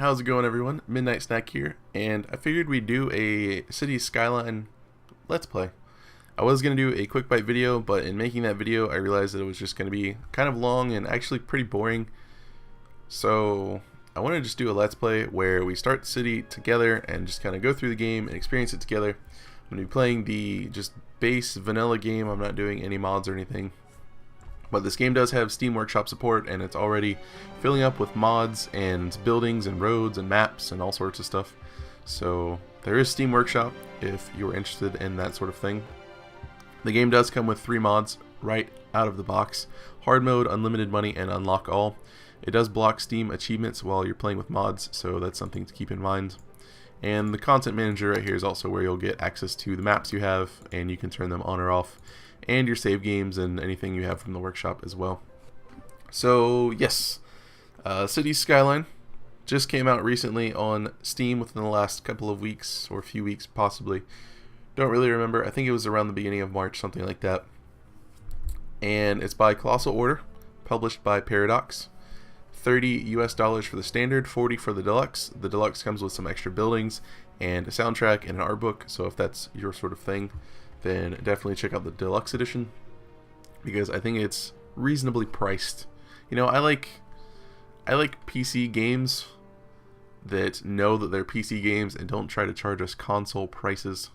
How's it going, everyone? Midnight Snack here, and I figured we'd do a City Skyline Let's Play. I was going to do a quick bite video, but in making that video I realized that it was just going to be kind of long and actually pretty boring. So I want to just do a Let's Play where we start the city together and just kind of go through the game and experience it together. I'm going to be playing the just base vanilla game. I'm not doing any mods or anything. But this game does have Steam Workshop support, and it's already filling up with mods and buildings and roads and maps and all sorts of stuff. So there is Steam Workshop if you're interested in that sort of thing. The game does come with 3 mods right out of the box: Hard Mode, Unlimited Money, and Unlock All. It does block Steam achievements while you're playing with mods, so that's something to keep in mind. And the Content Manager right here is also where you'll get access to the maps you have, and you can turn them on or off, and your save games and anything you have from the workshop as well. So yes, City Skyline just came out recently on Steam within the last couple of weeks, or a few weeks possibly. Don't really remember. I think it was around the beginning of March, something like that. And it's by Colossal Order, published by Paradox. $30 US for the standard, 40 for the deluxe. The deluxe comes with some extra buildings and a soundtrack and an art book, so if that's your sort of thing, then definitely check out the deluxe edition, because I think it's reasonably priced. You know, I like PC games that know that they're PC games and don't try to charge us console prices.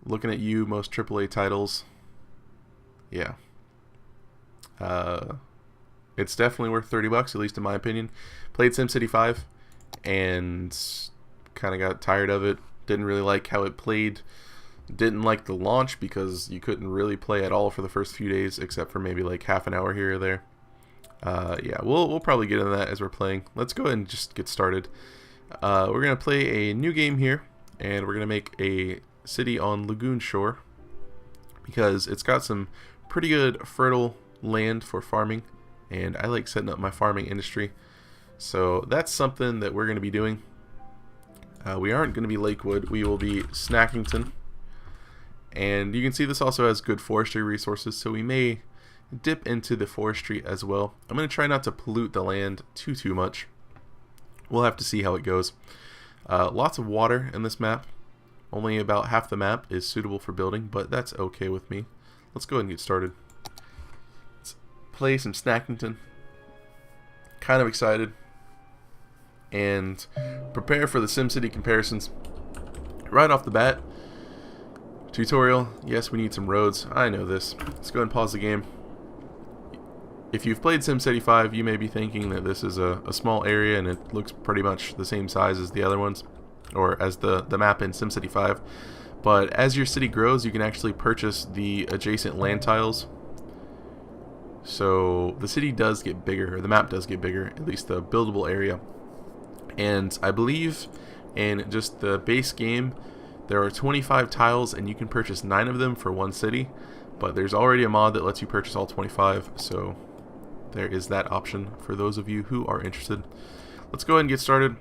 Looking at you, most AAA titles. Yeah. It's definitely worth $30, at least in my opinion. Played SimCity 5 and kind of got tired of it. Didn't really like how it played. Didn't like the launch because you couldn't really play at all for the first few days, except for maybe like half an hour here or there. Yeah, we'll probably get into that as we're playing. Let's go ahead and just get started. We're gonna play a new game here, and we're gonna make a city on Lagoon Shore because it's got some pretty good fertile land for farming, and I like setting up my farming industry. So that's something that we're gonna be doing. We aren't gonna be Lakewood. We will be Snackington. And you can see this also has good forestry resources, so we may dip into the forestry as well. I'm going to try not to pollute the land too much. We'll have to see how it goes. Lots of water in this map. Only about half the map is suitable for building, but that's okay with me. Let's go ahead and get started. Let's play some Snackington. Kind of excited. And prepare for the SimCity comparisons. Right off the bat, tutorial, yes, we need some roads. I know this. Let's go ahead and pause the game. If you've played SimCity 5, you may be thinking that this is a small area and it looks pretty much the same size as the other ones, or as the map in SimCity 5. But as your city grows, you can actually purchase the adjacent land tiles. So the city does get bigger, or the map does get bigger, at least the buildable area. And I believe in just the base game, there are 25 tiles, and you can purchase 9 of them for one city, but there's already a mod that lets you purchase all 25, so there is that option for those of you who are interested. Let's go ahead and get started.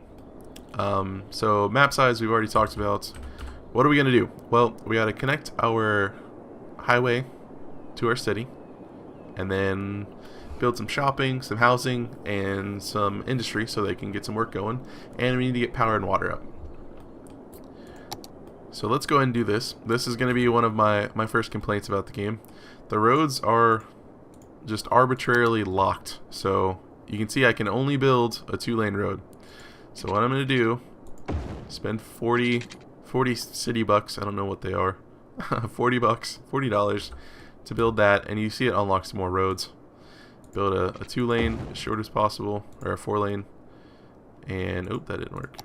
So map size we've already talked about. What are we going to do? Well, we got to connect our highway to our city, and then build some shopping, some housing, and some industry so they can get some work going, and we need to get power and water up. So let's go ahead and do this. This is going to be one of my first complaints about the game. The roads are just arbitrarily locked. So you can see I can only build a 2-lane road. So what I'm going to do, spend 40 city bucks, I don't know what they are, $40 to build that, and you see it unlocks more roads. Build a 2-lane as short as possible, or a 4-lane, and oh, that didn't work.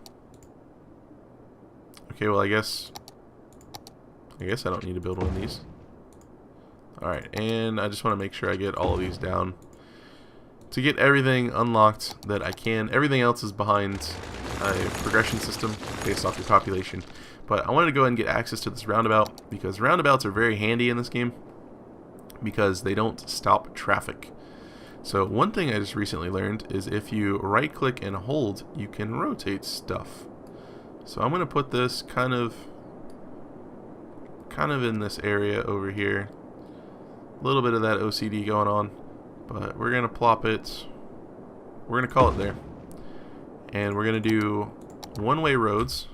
Okay, well I guess I don't need to build one of these. Alright, and I just want to make sure I get all of these down to get everything unlocked that I can. Everything else is behind a progression system based off your population. But I wanted to go ahead and get access to this roundabout, because roundabouts are very handy in this game because they don't stop traffic. So one thing I just recently learned is if you right click and hold, you can rotate stuff. So I'm going to put this kind of in this area over here. A little bit of that OCD going on, but we're going to plop it. We're going to call it there. And we're going to do one-way roads,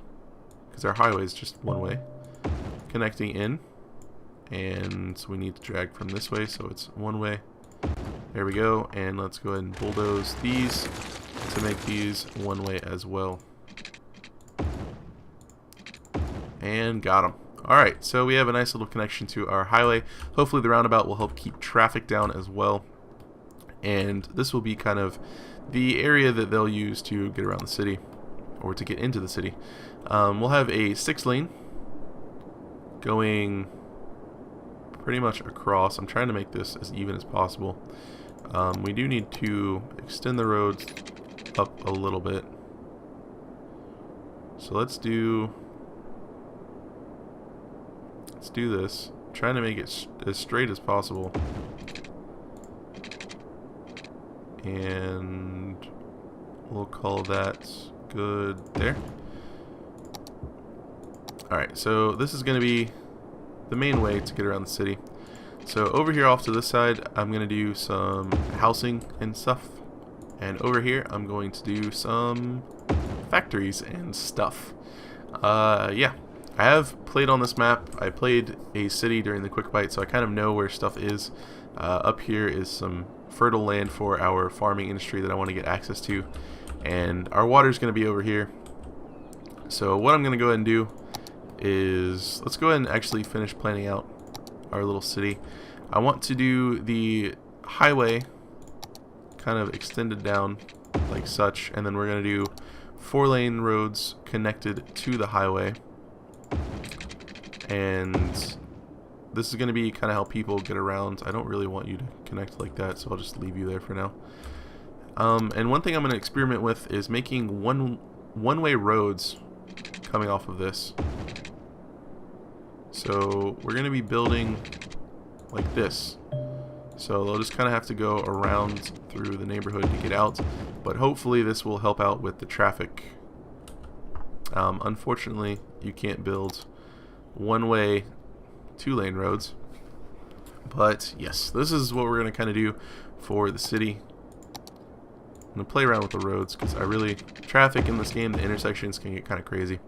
because our highway is just one way, connecting in. And we need to drag from this way, so it's one way. There we go. And let's go ahead and bulldoze these to make these one way as well. And got them. Alright, so we have a nice little connection to our highway. Hopefully the roundabout will help keep traffic down as well. And this will be kind of the area that they'll use to get around the city, or to get into the city. We'll have a 6-lane going pretty much across. I'm trying to make this as even as possible. We do need to extend the roads up a little bit. So let's do this. I'm trying to make it as straight as possible. And we'll call that good there. Alright, so this is going to be the main way to get around the city. So over here off to this side, I'm going to do some housing and stuff. And over here, I'm going to do some factories and stuff. Yeah. I have played on this map. I played a city during the quick bite, so I kind of know where stuff is. Up here is some fertile land for our farming industry that I want to get access to. And our water is going to be over here. So what I'm going to go ahead and do is, let's go ahead and actually finish planning out our little city. I want to do the highway kind of extended down like such, and then we're going to do 4-lane roads connected to the highway. And this is going to be kind of how people get around. I don't really want you to connect like that, so I'll just leave you there for now. And one thing I'm going to experiment with is making one-way roads coming off of this. So we're going to be building like this. So they'll just kind of have to go around through the neighborhood to get out. But hopefully this will help out with the traffic. Unfortunately, you can't build one-way 2-lane roads. But yes, this is what we're going to kind of do for the city. I'm going to play around with the roads because traffic in this game, the intersections can get kind of crazy.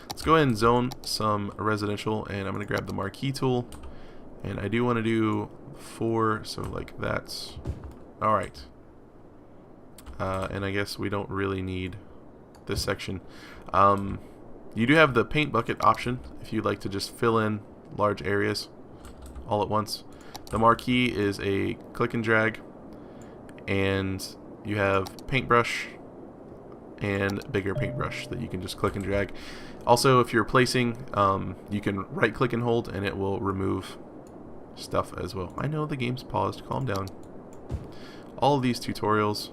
Let's go ahead and zone some residential, and I'm going to grab the marquee tool. And I do want to do 4, so like that's alright. And I guess we don't really need this section. You do have the paint bucket option if you'd like to just fill in large areas all at once. The marquee is a click and drag, and you have paintbrush and bigger paintbrush that you can just click and drag. Also, if you're placing, you can right click and hold and it will remove stuff as well. I know the game's paused, calm down. All of these tutorials,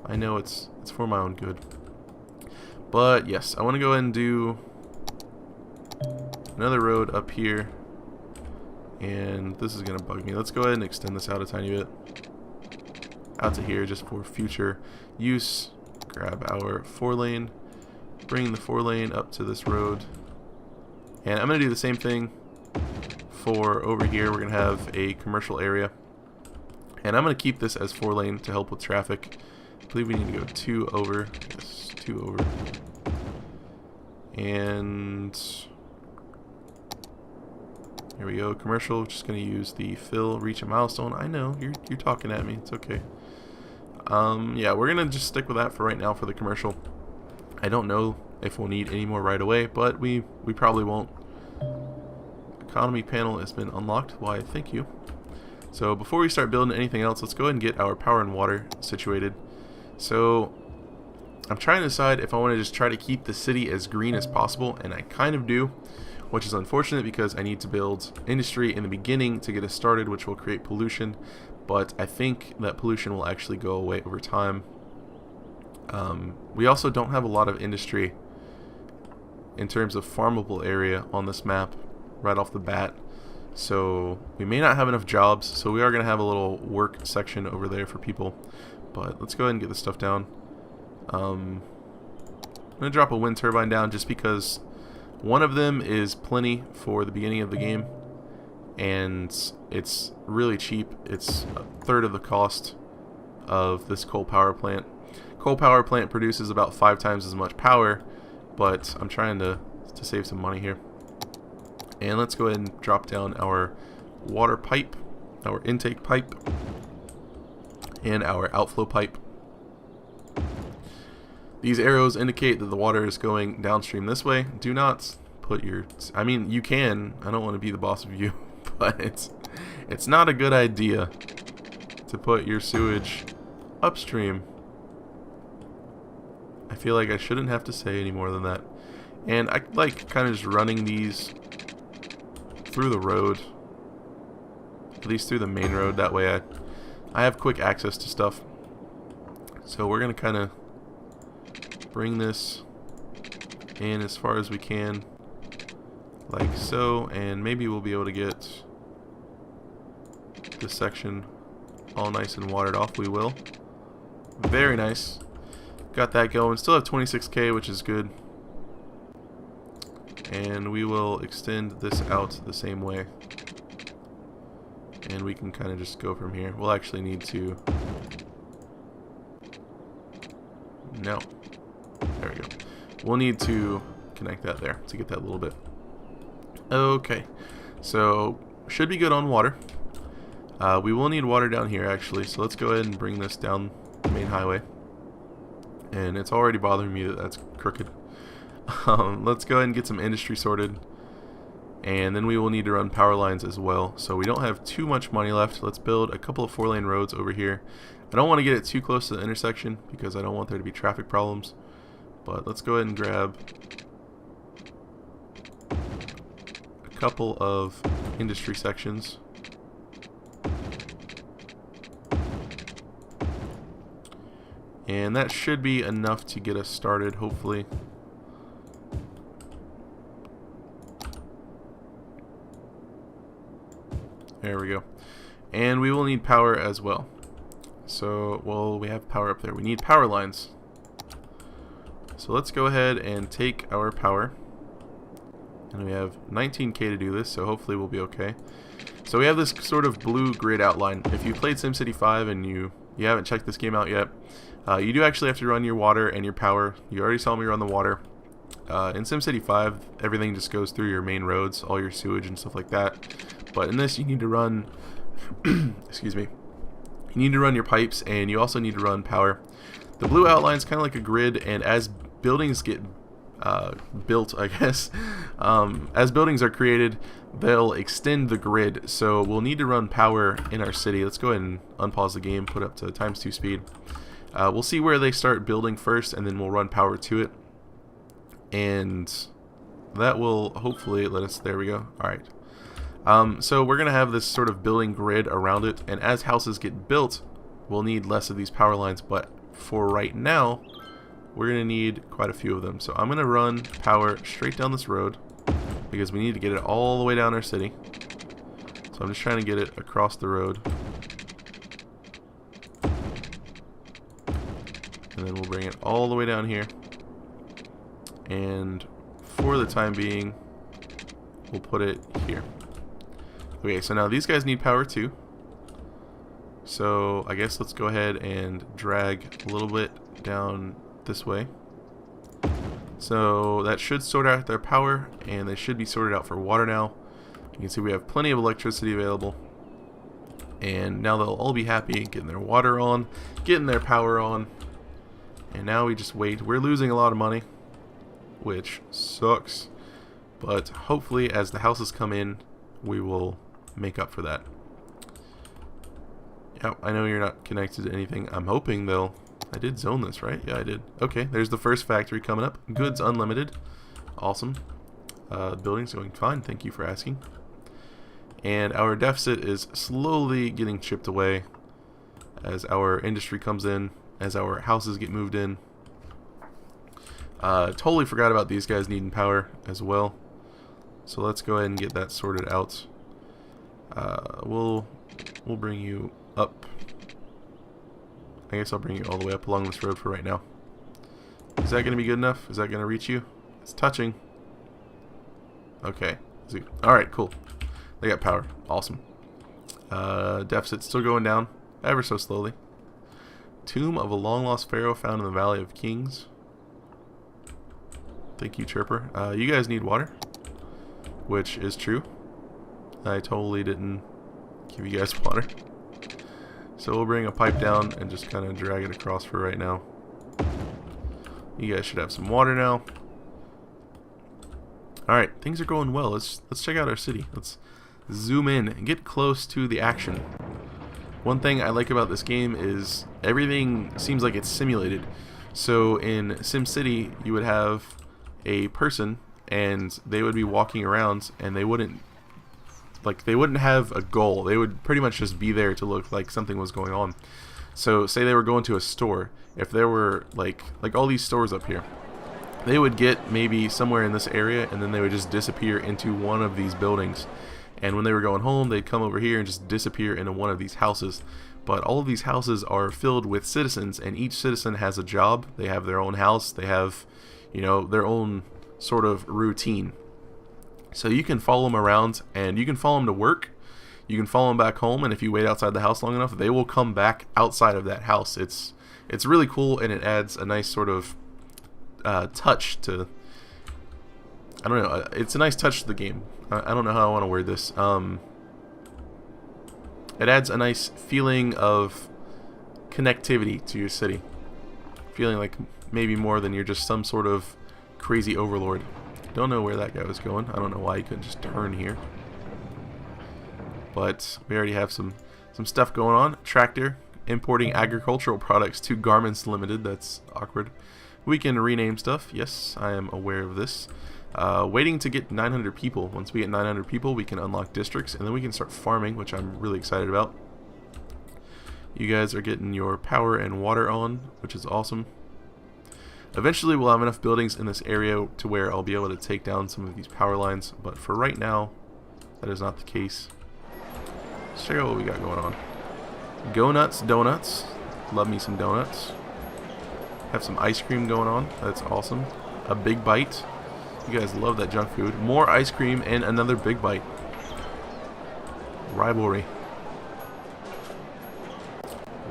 I know it's for my own good. But yes, I want to go ahead and do another road up here, and this is going to bug me. Let's go ahead and extend this out a tiny bit out to here just for future use. Grab our 4-lane, bring the 4-lane up to this road, and I'm going to do the same thing for over here. We're going to have a commercial area, and I'm going to keep this as 4-lane to help with traffic. I believe we need to go 2 over. Yes, 2 over. And here we go. Commercial. Just going to use the fill, reach a milestone. I know you're talking at me. It's okay. Yeah, we're going to just stick with that for right now for the commercial. I don't know if we'll need any more right away, but we probably won't. Economy panel has been unlocked. Why, thank you. So before we start building anything else, let's go ahead and get our power and water situated. So I'm trying to decide if I want to just try to keep the city as green as possible, and I kind of do, which is unfortunate because I need to build industry in the beginning to get us started, which will create pollution, but I think that pollution will actually go away over time. We also don't have a lot of industry in terms of farmable area on this map right off the bat, so we may not have enough jobs, so we are going to have a little work section over there for people. But let's go ahead and get this stuff down. I'm going to drop a wind turbine down just because one of them is plenty for the beginning of the game, and it's really cheap. It's a third of the cost of this coal power plant. Coal power plant produces about 5 times as much power, but I'm trying to save some money here. And let's go ahead and drop down our water pipe, our intake pipe, and our outflow pipe. These arrows indicate that the water is going downstream this way. Do not put your... I mean, you can. I don't want to be the boss of you, but it's not a good idea to put your sewage upstream. I feel like I shouldn't have to say any more than that. And I like kind of just running these through the road, at least through the main road. That way I have quick access to stuff. So we're going to kind of bring this in as far as we can, like so, and maybe we'll be able to get this section all nice and watered off. We will. Very nice. Got that going. Still have 26k, which is good. And we will extend this out the same way. And we can kind of just go from here. We'll actually need to... No. There we go. We'll need to connect that there to get that little bit. Okay. So, should be good on water. We will need water down here, actually. So let's go ahead and bring this down the main highway. And it's already bothering me that that's crooked. Let's go ahead and get some industry sorted. And then we will need to run power lines as well. So we don't have too much money left. Let's build a couple of 4-lane roads over here. I don't want to get it too close to the intersection because I don't want there to be traffic problems. But let's go ahead and grab a couple of industry sections. And that should be enough to get us started, hopefully. There we go. And we will need power as well. So, well, we have power up there. We need power lines. So let's go ahead and take our power. And we have 19k to do this, so hopefully we'll be okay. So we have this sort of blue grid outline. If you played SimCity 5 and you haven't checked this game out yet, you do actually have to run your water and your power. You already saw me run the water. In SimCity 5, everything just goes through your main roads, all your sewage and stuff like that. But in this, you need to run, excuse me, you need to run your pipes, and you also need to run power. The blue outline is kind of like a grid, and as buildings get built, I guess, as buildings are created, they'll extend the grid. So we'll need to run power in our city. Let's go ahead and unpause the game, put up to ×2 speed. We'll see where they start building first, and then we'll run power to it. And that will hopefully let us, there we go. Alright. So we're going to have this sort of building grid around it, and as houses get built, we'll need less of these power lines, but for right now, we're going to need quite a few of them. So I'm going to run power straight down this road, because we need to get it all the way down our city. So I'm just trying to get it across the road. And then we'll bring it all the way down here. And for the time being, we'll put it here. Okay, so now these guys need power too. So I guess let's go ahead and drag a little bit down this way. So that should sort out their power, and they should be sorted out for water now. You can see we have plenty of electricity available. And now they'll all be happy getting their water on, getting their power on. And now we just wait. We're losing a lot of money, which sucks. But hopefully as the houses come in, we will make up for that. Yep, I know you're not connected to anything. I'm hoping they'll... I did zone this, right? Yeah, I did. Okay, there's the first factory coming up. Goods unlimited. Awesome. The building's going fine. Thank you for asking. And our deficit is slowly getting chipped away as our industry comes in, as our houses get moved in. Totally forgot about these guys needing power as well. So let's go ahead and get that sorted out. We'll bring you up. I guess I'll bring you all the way up along this road for right now. Is that going to be good enough? Is that going to reach you? It's touching. Okay. Alright, cool. They got power. Awesome. Deficit's still going down, ever so slowly. Tomb of a long-lost pharaoh found in the Valley of Kings. Thank you, Chirper. You guys need water, which is true. I totally didn't give you guys water. So we'll bring a pipe down and just kind of drag it across for right now. You guys should have some water now. Alright, things are going well. Let's check out our city. Let's zoom in and get close to the action. One thing I like about this game is everything seems like it's simulated. So in SimCity, you would have a person and they would be walking around and they wouldn't have a goal. They would pretty much just be there to look like something was going on. So say they were going to a store. If there were like all these stores up here, they would get maybe somewhere in this area and then they would just disappear into one of these buildings. And when they were going home, they'd come over here and just disappear into one of these houses. But all of these houses are filled with citizens, and each citizen has a job. They have their own house. They have, you know, their own sort of routine. So you can follow them around, and you can follow them to work. You can follow them back home, and if you wait outside the house long enough, they will come back outside of that house. It's really cool, and it adds a nice sort of touch to, I don't know, it's a nice touch to the game. I don't know how I want to word this. It adds a nice feeling of connectivity to your city. Feeling like maybe more than you're just some sort of crazy overlord. Don't know where that guy was going. I don't know why he couldn't just turn here. But we already have some stuff going on. Tractor importing agricultural products to Garments Limited. That's awkward. We can rename stuff. Yes, I am aware of this. Waiting to get 900 people. Once we get 900 people, we can unlock districts, and then we can start farming, which I'm really excited about. You guys are getting your power and water on, which is awesome. Eventually, we'll have enough buildings in this area to where I'll be able to take down some of these power lines, but for right now, that is not the case. Let's check out what we got going on. Go Nuts Donuts. Love me some donuts. Have some ice cream going on. That's awesome. A Big Bite. You guys love that junk food. More ice cream and another Big Bite. Rivalry.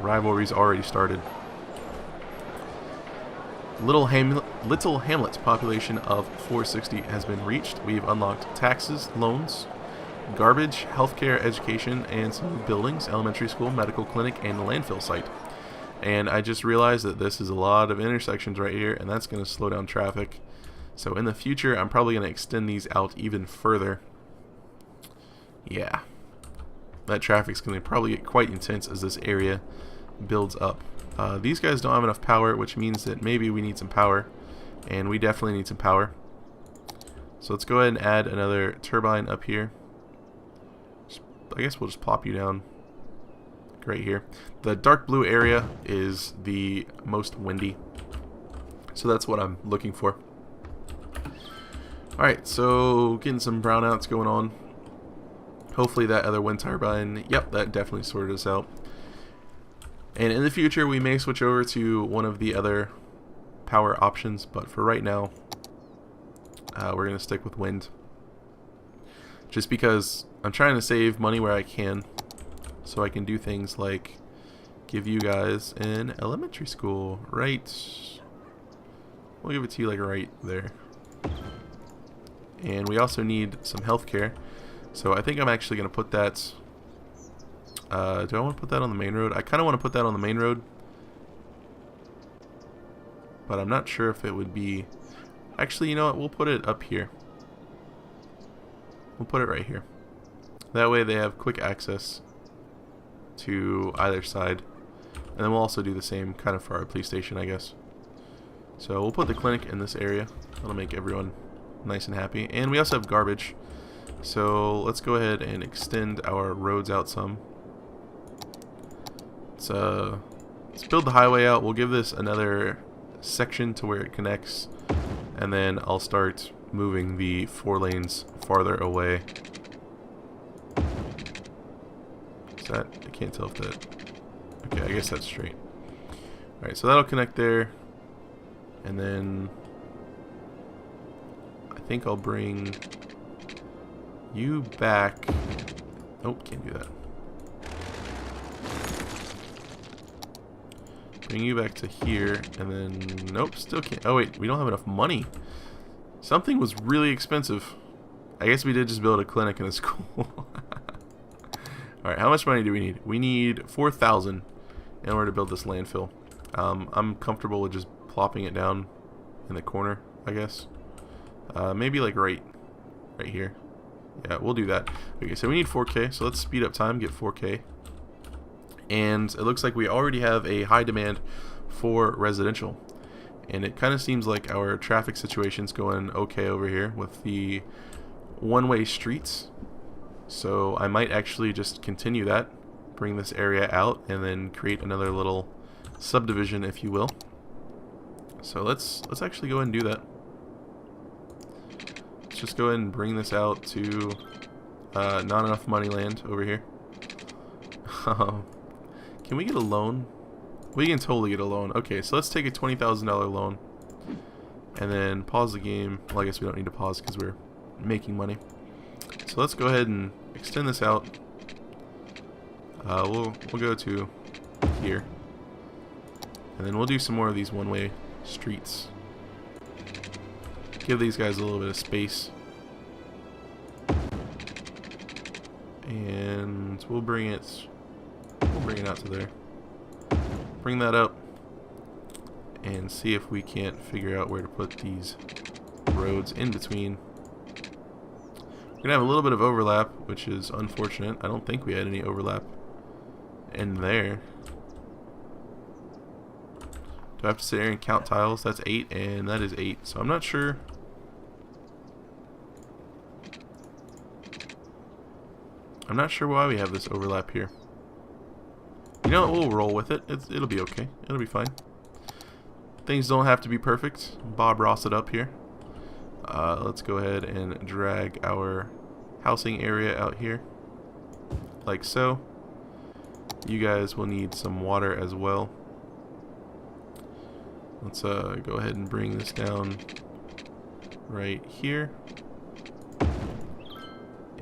Rivalry's already started. Little Hamlet's population of 460 has been reached. We've unlocked taxes, loans, garbage, healthcare, education, and some new buildings, elementary school, medical clinic, and a landfill site. And I just realized that this is a lot of intersections right here, and that's going to slow down traffic. So in the future, I'm probably going to extend these out even further. Yeah. That traffic's going to probably get quite intense as this area builds up. These guys don't have enough power, which means that maybe we need some power. And we definitely need some power. So let's go ahead and add another turbine up here. I guess we'll just plop you down right here. The dark blue area is the most windy. So that's what I'm looking for. Alright, so getting some brownouts going on. Hopefully that other wind turbine, yep, that definitely sorted us out. And in the future we may switch over to one of the other power options, but for right now we're going to stick with wind. Just because I'm trying to save money where I can, so I can do things like give you guys an elementary school right. We'll give it to you like right there. And we also need some healthcare. So I think I'm actually going to put that... do I want to put that on the main road? I kind of want to put that on the main road. But I'm not sure if it would be... Actually, you know what? We'll put it up here. We'll put it right here. That way they have quick access to either side. And then we'll also do the same kind of for our police station, I guess. So we'll put the clinic in this area. That'll make everyone nice and happy. And we also have garbage. So let's go ahead and extend our roads out some. Let's build the highway out. We'll give this another section to where it connects. And then I'll start moving the 4 lanes farther away. Is that? I can't tell if that... Okay, I guess that's straight. Alright, so that'll connect there. And then... I think I'll bring you back. Nope, can't do that. Bring you back to here, and then nope, still can't. Oh wait, we don't have enough money. Something was really expensive. I guess we did just build a clinic in a school. Alright, how much money do we need? We need 4,000 in order to build this landfill. I'm comfortable with just plopping it down in the corner, I guess. Maybe like right here. Yeah, we'll do that. Okay, so we need 4K, so let's speed up time, get 4K. And it looks like we already have a high demand for residential. And it kind of seems like our traffic situation's going okay over here with the one-way streets. So I might actually just continue that, bring this area out, and then create another little subdivision, if you will. So let's actually go ahead and do that. Let's just go ahead and bring this out to not enough money land over here. Can we get a loan? We can totally get a loan. Okay, so let's take a $20,000 loan and then pause the game. Well, I guess we don't need to pause because we're making money. So let's go ahead and extend this out. We'll go to here, and then we'll do some more of these one-way streets. Give these guys a little bit of space, and we'll bring it out to there. Bring that up, and see if we can't figure out where to put these roads in between. We're gonna have a little bit of overlap, which is unfortunate. I don't think we had any overlap in there. Do I have to sit here and count tiles? That's 8, and that is 8. So I'm not sure. I'm not sure why we have this overlap here. You know what? We'll roll with it. It'll be okay. It'll be fine. Things don't have to be perfect. Bob Ross it up here. Let's go ahead and drag our housing area out here, like so. You guys will need some water as well. Let's go ahead and bring this down right here,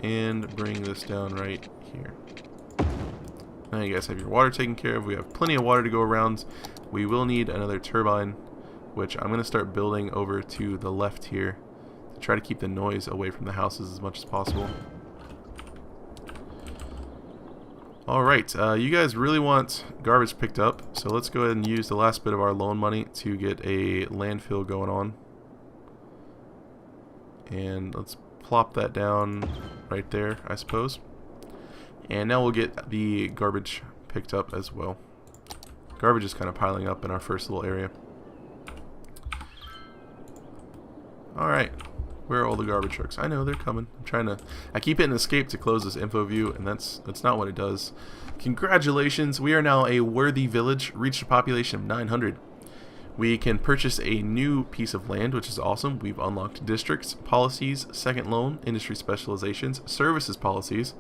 and bring this down right here. Now you guys have your water taken care of. We have plenty of water to go around. We will need another turbine, which I'm going to start building over to the left here to try to keep the noise away from the houses as much as possible. Alright, you guys really want garbage picked up, so let's go ahead and use the last bit of our loan money to get a landfill going on. And let's plop that down right there, I suppose. And now we'll get the garbage picked up as well. Garbage is kind of piling up in our first little area. Alright, where are all the garbage trucks? I know, they're coming. I keep hitting escape to close this info view, and that's not what it does. Congratulations, we are now a worthy village, reached a population of 900. We can purchase a new piece of land, which is awesome. We've unlocked districts, policies, second loan, industry specializations, services policies,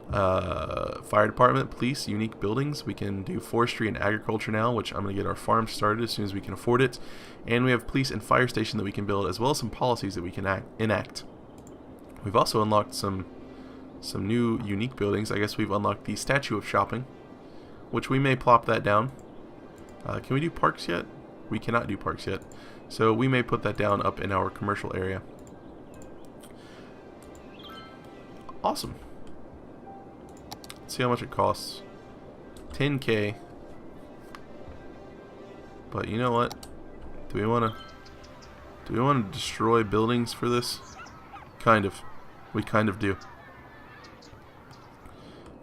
fire department, police, unique buildings. We can do forestry and agriculture now, which I'm going to get our farm started as soon as we can afford it. And we have police and fire station that we can build, as well as some policies that we can enact. We've also unlocked some new unique buildings. I guess we've unlocked the statue of shopping, which we may plop that down. Can we do parks yet? We cannot do parks yet, so we may put that down up in our commercial area. Awesome. Let's see how much it costs. 10K. But you know what? Do we want to destroy buildings for this? Kind of. We kind of do.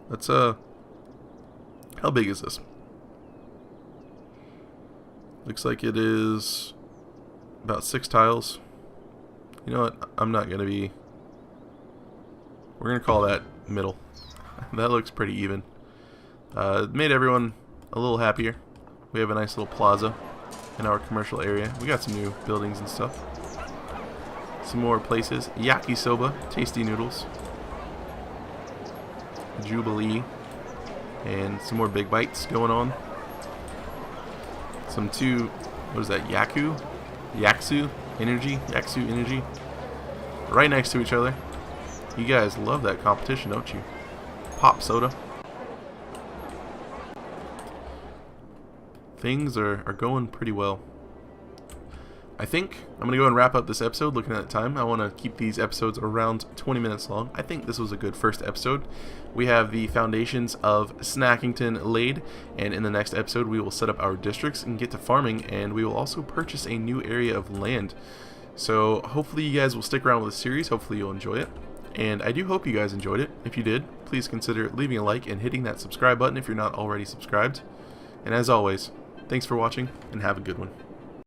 Let's how big is this? Looks like it is about 6 tiles. You know what? I'm not gonna be. We're gonna call that middle. That looks pretty even. It made everyone a little happier. We have a nice little plaza in our commercial area. We got some new buildings and stuff. Some more places. Yakisoba, tasty noodles. Jubilee. And some more big bites going on. Some what is that, Yaksu Energy, right next to each other. You guys love that competition, don't you? Pop soda. things are going pretty well. I think I'm going to go and wrap up this episode. Looking at the time, I want to keep these episodes around 20 minutes long. I think this was a good first episode. We have the foundations of Snackington laid, and in the next episode we will set up our districts and get to farming, and we will also purchase a new area of land. So hopefully you guys will stick around with the series. Hopefully you'll enjoy it, and I do hope you guys enjoyed it. If you did, please consider leaving a like and hitting that subscribe button if you're not already subscribed. And as always, thanks for watching, and have a good one.